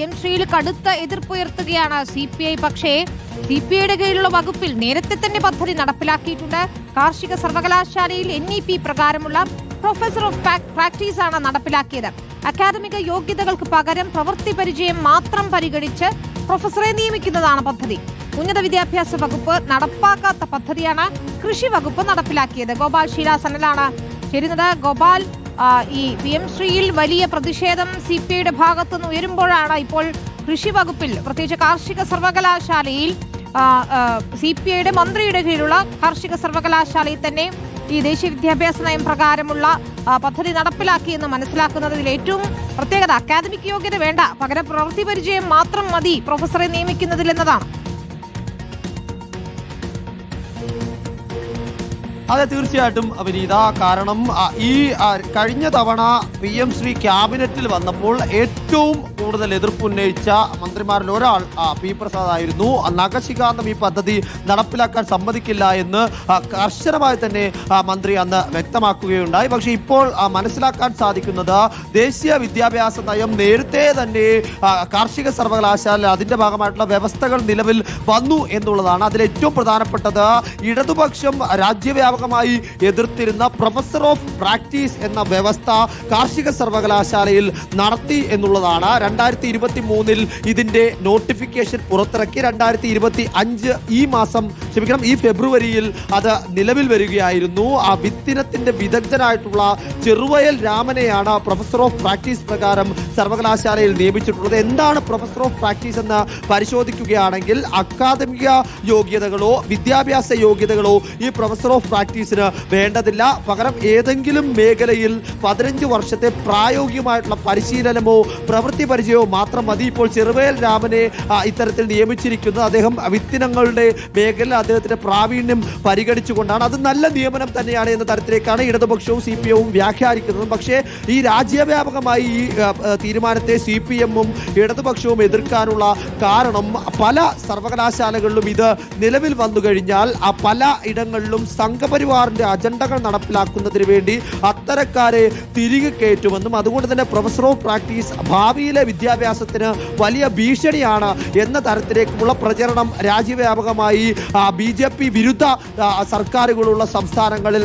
M ശ്രീയിൽ കടുത്ത എതിർപ്പുയർത്തുകയാണ് CPI. പക്ഷേ CPIയുടെ കീഴിലുള്ള വകുപ്പിൽ നേരത്തെ തന്നെ പദ്ധതി നടപ്പിലാക്കിയിട്ടുണ്ട്. കാർഷിക സർവകലാശാലയിൽ NEP പ്രകാരമുള്ള പ്രൊഫസർ ഓഫ് പ്രാക്ടീസ് ആണ് നടപ്പിലാക്കിയത്. അക്കാദമിക യോഗ്യതകൾക്ക് പകരം പ്രവൃത്തി പരിചയം മാത്രം പരിഗണിച്ച് പ്രൊഫസറെ നിയമിക്കുന്നതാണ് പദ്ധതി. ഉന്നത വിദ്യാഭ്യാസ വകുപ്പ് നടപ്പാക്കാത്ത പദ്ധതിയാണ് കൃഷി വകുപ്പ് നടപ്പിലാക്കിയത്. ഗോപാൽ ശീലാസനലാണ് ചേരുന്നത്. ഗോപാൽ, ഈ PM ശ്രീയിൽ വലിയ പ്രതിഷേധം CPIയുടെ ഭാഗത്തുനിന്ന് ഉയരുമ്പോഴാണ് ഇപ്പോൾ കൃഷി വകുപ്പിൽ, പ്രത്യേകിച്ച് കാർഷിക സർവകലാശാലയിൽ CPIയുടെ മന്ത്രിയുടെ കീഴിലുള്ള കാർഷിക സർവകലാശാലയിൽ തന്നെ ഈ ദേശീയ വിദ്യാഭ്യാസ നയം പ്രകാരമുള്ള പദ്ധതി നടപ്പിലാക്കിയെന്ന് മനസ്സിലാക്കുന്നതിൽ ഏറ്റവും പ്രത്യേകത അക്കാദമിക് യോഗ്യത വേണ്ട, പകരം പ്രവൃത്തി പരിചയം മാത്രം മതി പ്രൊഫസറെ നിയമിക്കുന്നതിൽ എന്നതാണ്. അതെ, തീർച്ചയായിട്ടും വിനീത. കാരണം ഈ കഴിഞ്ഞ തവണ PM ശ്രീ ക്യാബിനറ്റിൽ വന്നപ്പോൾ ഏറ്റവും കൂടുതൽ എതിർപ്പുന്നയിച്ച മന്ത്രിമാരിൽ ഒരാൾ P പ്രസാദ് ആയിരുന്നു. നഖശിഖാന്തം ഈ പദ്ധതി നടപ്പിലാക്കാൻ സമ്മതിക്കില്ല എന്ന് കർശനമായി തന്നെ മന്ത്രി അന്ന് വ്യക്തമാക്കുകയുണ്ടായി. പക്ഷേ ഇപ്പോൾ മനസ്സിലാക്കാൻ സാധിക്കുന്നത് ദേശീയ വിദ്യാഭ്യാസ നയം നേരത്തെ തന്നെ കാർഷിക സർവകലാശാല അതിൻ്റെ ഭാഗമായിട്ടുള്ള വ്യവസ്ഥകൾ നിലവിൽ വന്നു എന്നുള്ളതാണ്. അതിലേറ്റവും പ്രധാനപ്പെട്ടത് ഇടതുപക്ഷം രാജ്യവ്യാപക എതിർത്തിരുന്ന പ്രൊഫസർ ഓഫ് പ്രാക്ടീസ് എന്ന വ്യവസ്ഥ കാർഷിക സർവകലാശാലയിൽ നടത്തി എന്നുള്ളതാണ്. 2023 ഇതിന്റെ നോട്ടിഫിക്കേഷൻ പുറത്തിറക്കി. 2025 ഈ ഫെബ്രുവരിയിൽ അത് നിലവിൽ വരികയായിരുന്നു. ആ വിത്തിനത്തിന്റെ വിദഗ്ധനായിട്ടുള്ള ചെറുവയൽ രാമനെയാണ് പ്രൊഫസർ ഓഫ് പ്രാക്ടീസ് പ്രകാരം സർവകലാശാലയിൽ നിയമിച്ചിട്ടുള്ളത്. എന്താണ് പ്രൊഫസർ ഓഫ് പ്രാക്ടീസ് എന്ന് പരിശോധിക്കുകയാണെങ്കിൽ അക്കാദമിക യോഗ്യതകളോ വിദ്യാഭ്യാസ യോഗ്യതകളോ ഈ പ്രൊഫസർ ഓഫ് പ്രാക്ടീസിന് വേണ്ടതില്ല. പകരം ഏതെങ്കിലും മേഖലയിൽ 15 വർഷത്തെ പ്രായോഗികമായിട്ടുള്ള പരിശീലനമോ പ്രവൃത്തി പരിചയമോ മാത്രം മതി. ഇപ്പോൾ ചെറുവയൽ രാമനെ ഇത്തരത്തിൽ നിയമിച്ചിരിക്കുന്നത് അദ്ദേഹം വിത്തിനങ്ങളുടെ മേഖല അദ്ദേഹത്തിന്റെ പ്രാവീണ്യം പരിഗണിച്ചുകൊണ്ടാണ്. അത് നല്ല നിയമനം തന്നെയാണ് എന്ന തരത്തിലേക്കാണ് ഇടതുപക്ഷവും CPIയും വ്യാഖ്യാനിക്കുന്നത്. പക്ഷേ ഈ രാജ്യവ്യാപകമായി ഈ തീരുമാനത്തെ CPM-ഉം ഇടതുപക്ഷവും എതിർക്കാനുള്ള കാരണം പല സർവകലാശാലകളിലും ഇത് നിലവിൽ വന്നു കഴിഞ്ഞാൽ പല ഇടങ്ങളിലും സംഘപരിവാറിന്റെ അജണ്ടകൾ നടപ്പിലാക്കുന്നതിന് വേണ്ടി അത്തരക്കാരെ തിരികെ കയറ്റുമെന്നും അതുകൊണ്ട് തന്നെ പ്രൊഫസർ ഓഫ് പ്രാക്ടീസ് ഭാവിയിലെ വിദ്യാഭ്യാസത്തിന് വലിയ ഭീഷണിയാണ് എന്ന തരത്തിലേക്കുള്ള പ്രചരണം രാജ്യവ്യാപകമായി BJP വിരുദ്ധ സർക്കാരുകളുള്ള സംസ്ഥാനങ്ങളിൽ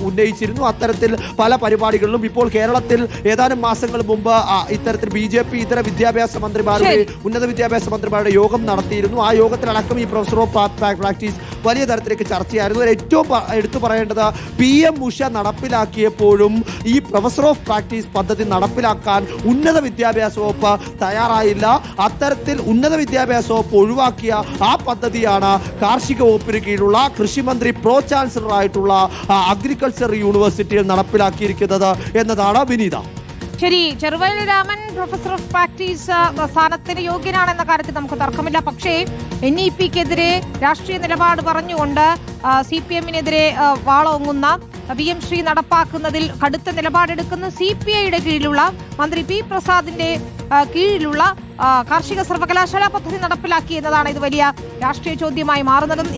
ഉന്നയിച്ചിരുന്നു. അത്തരത്തിൽ പല പരിപാടികളിലും ഇപ്പോൾ കേരളത്തിൽ ഏതാനും മാസങ്ങൾ മുമ്പ് ഇത്തരത്തിൽ BJP ഇതര വിദ്യാഭ്യാസ മന്ത്രിമാരുടെ ഉന്നത വിദ്യാഭ്യാസ മന്ത്രിമാരുടെ യോഗം നടത്തിയിരുന്നു. ആ യോഗത്തിലടക്കം ഈ പ്രൊഫസർ ഓഫ് പ്രാക്ടീസ് വലിയ തരത്തിലേക്ക് ചർച്ചയായിരുന്നു. ഏറ്റവും എടുത്തു പറയേണ്ടത് PM ഉഷ നടപ്പിലാക്കിയപ്പോഴും ഈ പ്രൊഫസർ ഓഫ് പ്രാക്ടീസ് പദ്ധതി നടപ്പിലാക്കാൻ ഉന്നത വിദ്യാഭ്യാസ വകുപ്പ് തയ്യാറായില്ല. അത്തരത്തിൽ ഉന്നത വിദ്യാഭ്യാസ വകുപ്പ് ഒഴിവാക്കിയ ആ പദ്ധതിയാണ് കാർഷിക വകുപ്പിന് കീഴിലുള്ള കൃഷിമന്ത്രി പ്രോ ചാൻസലർ ആയിട്ടുള്ള അഗ്രികൾച്ചർ യൂണിവേഴ്സിറ്റിയിൽ നടപ്പിലാക്കിയിരിക്കുന്നത് എന്നതാണ് വിനീത. ശരി, Cheruvayal Raman professor of practice സ്ഥാനത്തിന് യോഗ്യനാണെന്ന കാര്യത്തിൽ നമുക്ക് തർക്കമില്ല. പക്ഷേ NEPക്കെതിരെ രാഷ്ട്രീയ നിലപാട് പറഞ്ഞുകൊണ്ട് CPM-നെതിരെ വാളോങ്ങുന്ന PM ശ്രീ നടപ്പാക്കുന്നതിൽ കടുത്ത നിലപാടെടുക്കുന്ന CPIയുടെ കീഴിലുള്ള മന്ത്രി P പ്രസാദിന്റെ കീഴിലുള്ള കാർഷിക സർവകലാശാല പദ്ധതി നടപ്പിലാക്കി എന്നതാണ് ഇത് വലിയ രാഷ്ട്രീയ ചോദ്യമായി മാറുന്നതും.